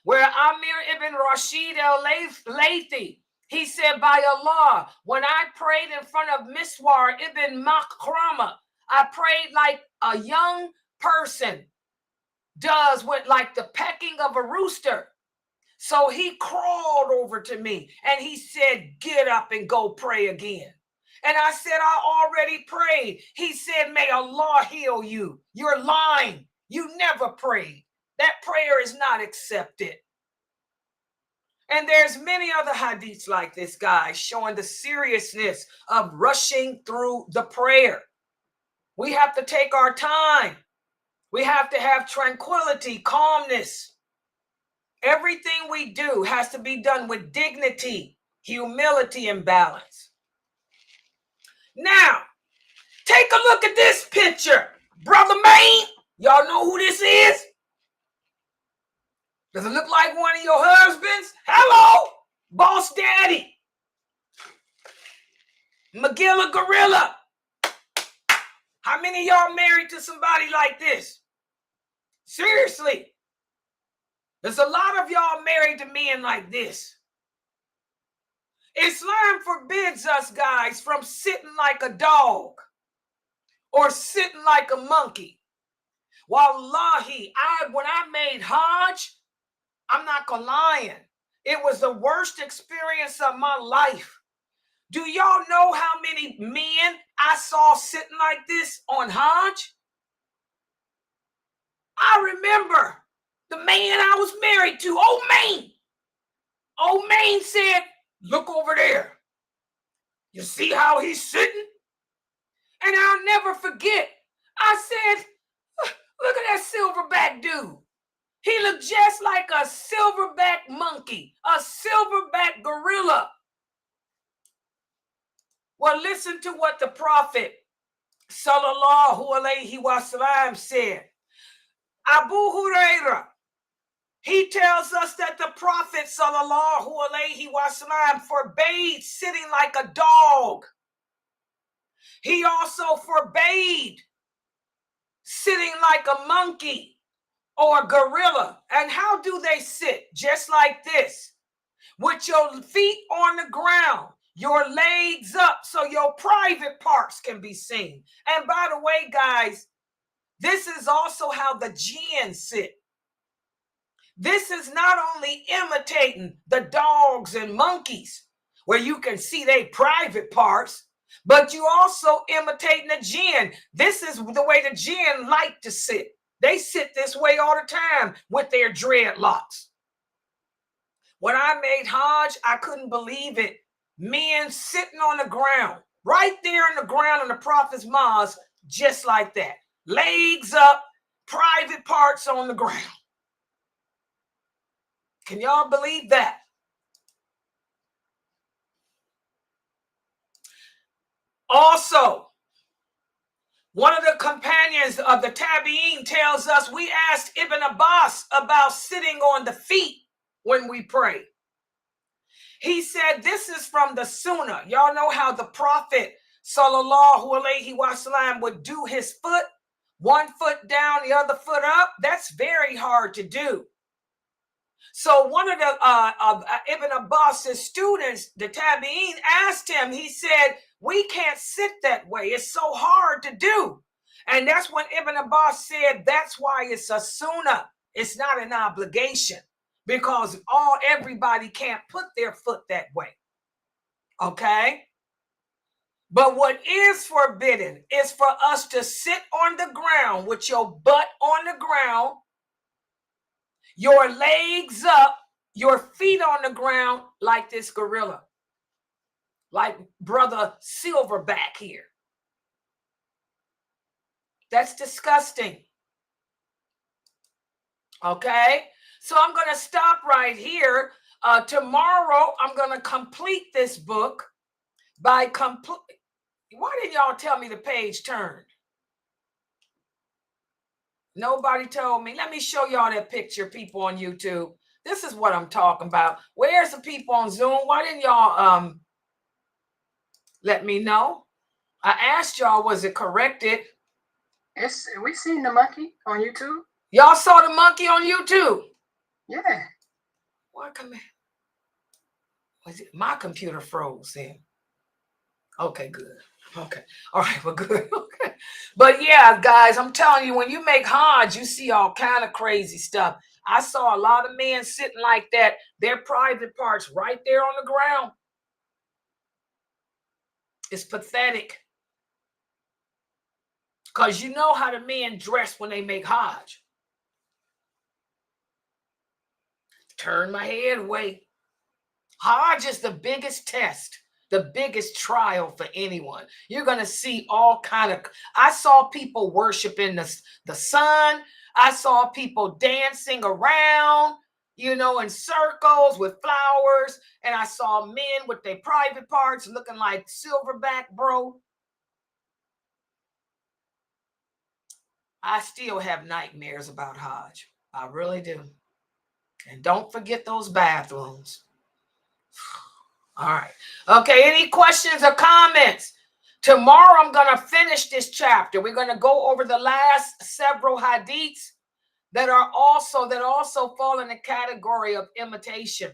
where Amir ibn Rashid al-Laythi, he said, by Allah, when I prayed in front of Miswar ibn Makrama, I prayed like a young person does with like the pecking of a rooster. So he crawled over to me and he said, get up and go pray again. And I said, I already prayed. He said, may Allah heal you. You're lying. You never prayed. That prayer is not accepted. And there's many other hadiths like this, guys, showing the seriousness of rushing through the prayer. We have to take our time. We have to have tranquility, calmness. Everything we do has to be done with dignity, humility, and balance. Now, take a look at this picture. Brother Maine, y'all know who this is? Does it look like one of your husbands? Hello, Boss Daddy. Magilla Gorilla. How many of y'all married to somebody like this? Seriously. There's a lot of y'all married to men like this. Islam forbids us, guys, from sitting like a dog or sitting like a monkey. Wallahi, when I made Hajj, I'm not gonna lie. It was the worst experience of my life. Do y'all know how many men I saw sitting like this on Hajj? I remember the man I was married to, Old Maine said, look over there. You see how he's sitting? And I'll never forget. I said, look at that silverback dude. He looked just like a silverback monkey, a silverback gorilla. Well, listen to what the Prophet sallallahu alaihi wasallam said. Abu Hurairah, he tells us that the Prophet sallallahu alaihi wasallam forbade sitting like a dog. He also forbade sitting like a monkey or a gorilla. And how do they sit? Just like this, with your feet on the ground, your legs up so your private parts can be seen. And by the way, guys, This is also how the jinn sit. This is not only imitating the dogs and monkeys, where you can see their private parts, but you also imitating the jinn. This is the way the jinn like to sit. They sit this way all the time with their dreadlocks. When I made Hajj, I couldn't believe it. Men sitting on the ground, right there in the ground in the Prophet's mosque, just like that. Legs up, private parts on the ground. Can y'all believe that? Also, one of the companions of the Tabi'in tells us, we asked Ibn Abbas about sitting on the feet when we pray. He said, this is from the Sunnah. Y'all know how the Prophet sallallahu alaihi wasallam would do his foot, one foot down, the other foot up. That's very hard to do. So one of the Ibn Abbas's students, the Tabi'in, asked him, he said, we can't sit that way. It's so hard to do. And that's when Ibn Abbas said, that's why it's a sunnah. It's not an obligation, because everybody can't put their foot that way. Okay? But what is forbidden is for us to sit on the ground with your butt on the ground, your legs up, your feet on the ground like this gorilla, like Brother Silverback here. That's disgusting. Okay, so I'm going to stop right here. Tomorrow, I'm going to complete this book by Why didn't y'all tell me the page turned? Nobody told me. Let me show y'all that picture, people on YouTube. This is what I'm talking about. Where's the people on Zoom? Why didn't y'all let me know? I asked y'all, was it corrected? We seen the monkey on YouTube. Y'all saw the monkey on YouTube? Yeah. Why come in? Was it my computer froze then? Okay, good. Okay. All right, well, good. Okay. But yeah, guys, I'm telling you, when you make Hajj, you see all kind of crazy stuff. I saw a lot of men sitting like that, their private parts right there on the ground. It's pathetic. Because you know how the men dress when they make Hajj. Turn my head away. Hajj is the biggest test, the biggest trial for anyone. You're going to see all kind of, I saw people worshiping the sun. I saw people dancing around, in circles with flowers. And I saw men with their private parts looking like silverback, bro. I still have nightmares about Hajj. I really do. And don't forget those bathrooms. All right. Okay, any questions or comments? Tomorrow I'm going to finish this chapter. We're going to go over the last several hadiths that also fall in the category of imitation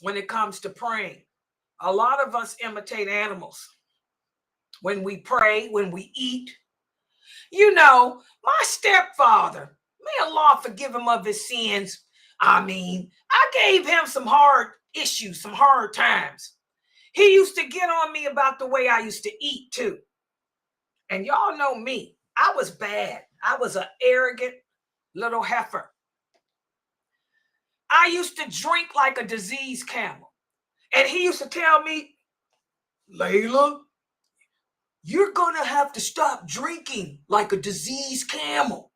when it comes to praying. A lot of us imitate animals when we pray, when we eat. My stepfather, may Allah forgive him of his sins. I gave him some hard issues, some hard times. He used to get on me about the way I used to eat too. And y'all know me. I was bad. I was an arrogant little heifer. I used to drink like a diseased camel. And he used to tell me, Layla, you're going to have to stop drinking like a diseased camel.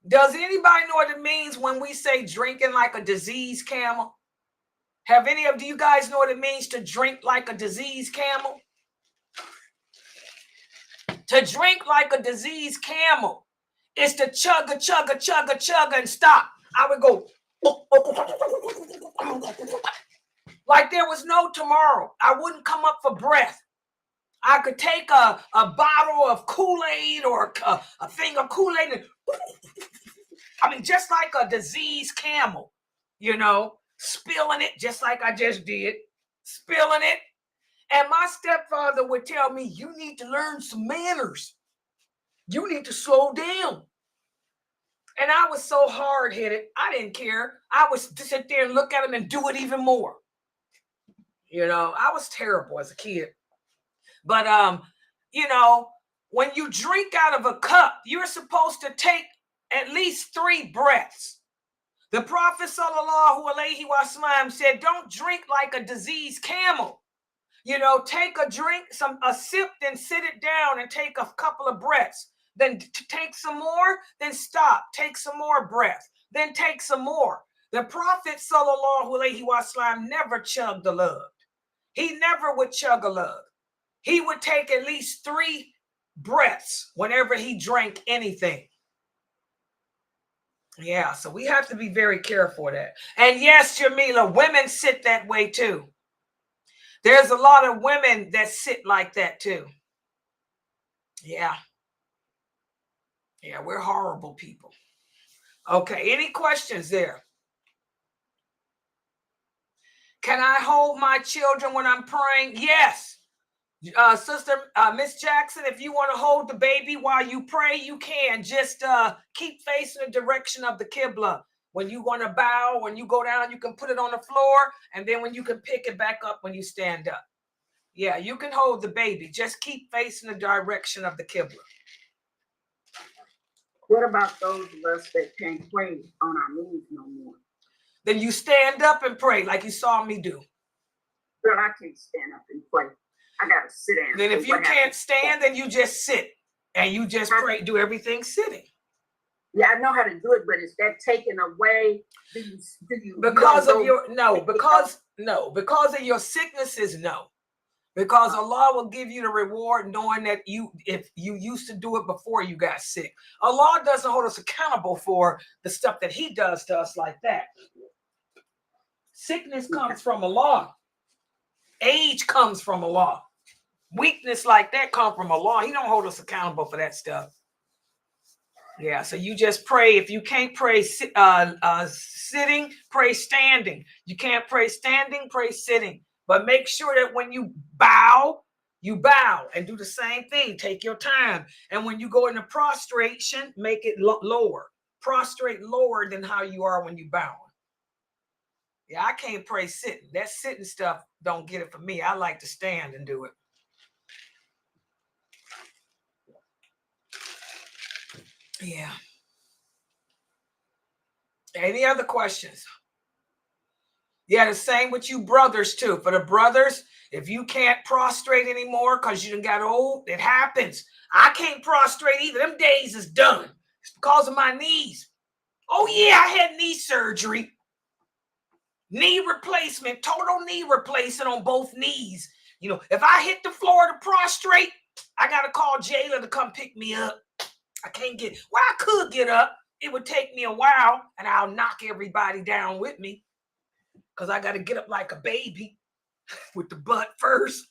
Does anybody know what it means when we say drinking like a diseased camel? Have any of you guys know what it means to drink like a diseased camel? To drink like a diseased camel is to chugga, chugga, chugga, chugga, and stop. I would go like there was no tomorrow. I wouldn't come up for breath. I could take a bottle of Kool-Aid or a thing of Kool-Aid and just like a diseased camel, spilling it just like I just did, spilling it. And my stepfather would tell me, you need to learn some manners. You need to slow down. And I was so hard-headed, I didn't care. I would sit there and look at him and do it even more. You know, I was terrible as a kid. But, you know, when you drink out of a cup, you're supposed to take at least 3 breaths. The Prophet ﷺ said, don't drink like a diseased camel. You know, take a drink, a sip, then sit it down and take a couple of breaths. Then take some more, then stop. Take some more breath, then take some more. The Prophet ﷺ never chugged a lug. He never would chug a lug. He would take at least 3 breaths whenever he drank anything. Yeah, so we have to be very careful of that. And yes, Jamila, women sit that way too. There's a lot of women that sit like that too. Yeah. Yeah, we're horrible people. Okay, any questions there? Can I hold my children when I'm praying? Yes. Sister Miss Jackson, if you want to hold the baby while you pray, you can. Just keep facing the direction of the Qibla. When you want to bow, when you go down, you can put it on the floor, and then when you can pick it back up when you stand up. Yeah, you can hold the baby. Just keep facing the direction of the Qibla. What about those of us that can't pray on our knees no more? Then you stand up and pray like you saw me do. Girl, I can't stand up and pray. I gotta sit down. Then if you can't stand, then you just sit and you just pray, do everything sitting. Yeah, I know how to do it, but is that taken away? Because of your sicknesses, no. Because Allah will give you the reward knowing that if you used to do it before you got sick. Allah doesn't hold us accountable for the stuff that he does to us like that. Sickness comes from Allah. Age comes from Allah. Weakness like that comes from Allah. He don't hold us accountable for that stuff. Yeah, so you just pray. If you can't pray sitting, pray standing. You can't pray standing, pray sitting. But make sure that when you bow and do the same thing. Take your time. And when you go into prostration, make it lower. Prostrate lower than how you are when you bow. Yeah, I can't pray sitting. That sitting stuff don't get it for me. I like to stand and do it. Yeah. Any other questions? Yeah, the same with you brothers too. For the brothers, if you can't prostrate anymore because you done got old, it happens. I can't prostrate either. Them days is done. It's because of my knees. Oh yeah, I had knee surgery. Knee replacement, total knee replacement on both knees. You know, if I hit the floor to prostrate, I got to call Jayla to come pick me up. I can't get, well, I could get up. It would take me a while and I'll knock everybody down with me because I got to get up like a baby with the butt first.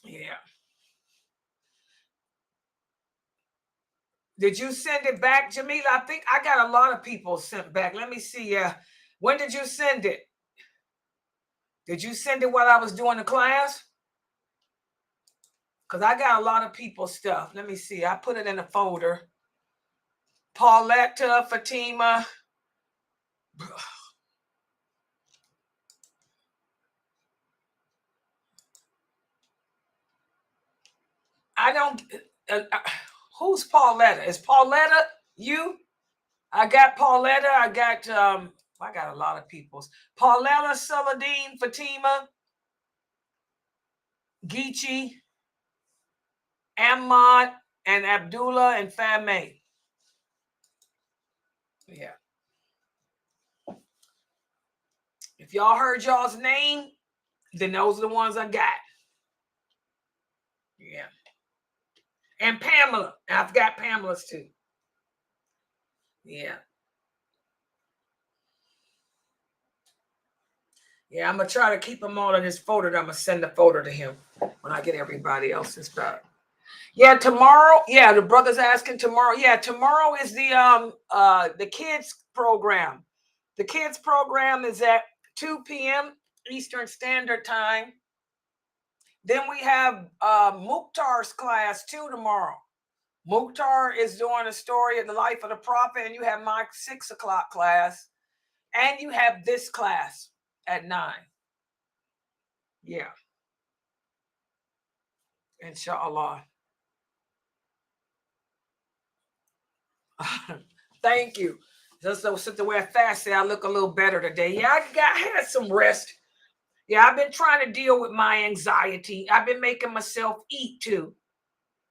Yeah. Did you send it back, Jamila? I think I got a lot of people sent back. Let me see. When did you send it? Did you send it while I was doing the class? Because I got a lot of people's stuff. Let me see. I put it in a folder. Pauletta, Fatima. I don't. Who's Pauletta? Is Pauletta you? I got Pauletta. I got a lot of people's. Pauletta, Saladin, Fatima, Geechee, Ahmad, and Abdullah, and Fame. Yeah. If y'all heard y'all's name, then those are the ones I got. Yeah. And Pamela. I've got Pamela's too. Yeah. Yeah, I'm going to try to keep them all in this folder. I'm going to send the folder to him when I get everybody else's back. Yeah, tomorrow. Yeah, the brother's asking tomorrow. Yeah, tomorrow is the kids program. The kids program is at 2 p.m. Eastern Standard Time. Then we have Mukhtar's class too tomorrow. Mukhtar is doing a story of the life of the prophet, and you have my 6 o'clock class, and you have this class at 9. Yeah. Inshallah. Thank you. Just so sit the way I fasted, I look a little better today. Yeah, I had some rest. Yeah, I've been trying to deal with my anxiety. I've been making myself eat too.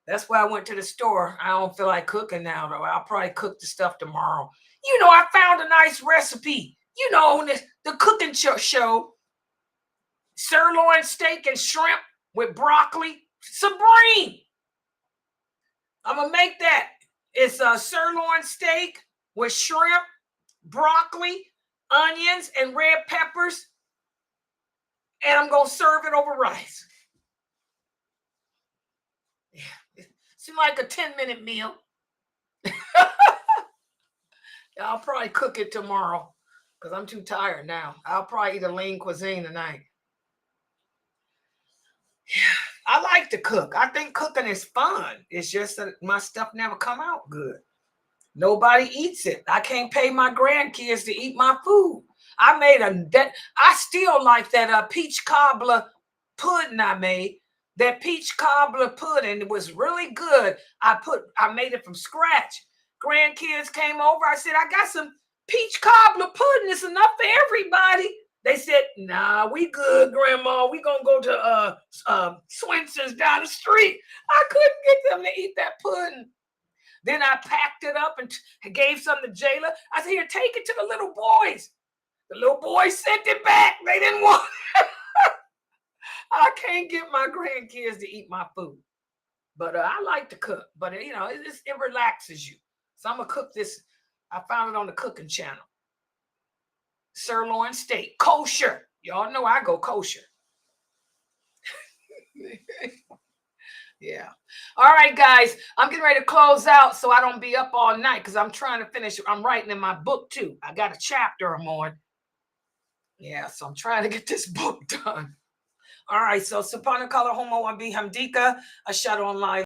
That's why I went to the store. I don't feel like cooking now, though. I'll probably cook the stuff tomorrow. You know, I found a nice recipe. You know, on the cooking show, sirloin steak and shrimp with broccoli. Sabrine, I'm going to make that. It's a sirloin steak with shrimp, broccoli, onions, and red peppers. And I'm going to serve it over rice. Yeah, it seems like a 10-minute meal. I'll probably cook it tomorrow because I'm too tired now. I'll probably eat a lean cuisine tonight. Yeah, I like to cook. I think cooking is fun. It's just that my stuff never come out good. Nobody eats it. I can't pay my grandkids to eat my food. I still like that peach cobbler pudding I made. That peach cobbler pudding, it was really good. I made it from scratch. Grandkids came over. I said, I got some peach cobbler pudding. It's enough for everybody. They said, nah, we good, Grandma. We gonna go to Swenson's down the street. I couldn't get them to eat that pudding. Then I packed it up and gave some to Jayla. I said, here, take it to the little boys. The little boys sent it back. They didn't want it. I can't get my grandkids to eat my food. But I like to cook. But, you know, it relaxes you. So I'm going to cook this. I found it on the cooking channel. Sirloin steak. Kosher. Y'all know I go kosher. Yeah. All right, guys. I'm getting ready to close out so I don't be up all night because I'm trying to finish. I'm writing in my book, too. I got a chapter I'm on. Yeah, so I'm trying to get this book done. All right, so Subhanakala Homo wa bihamdika, ashhadu an la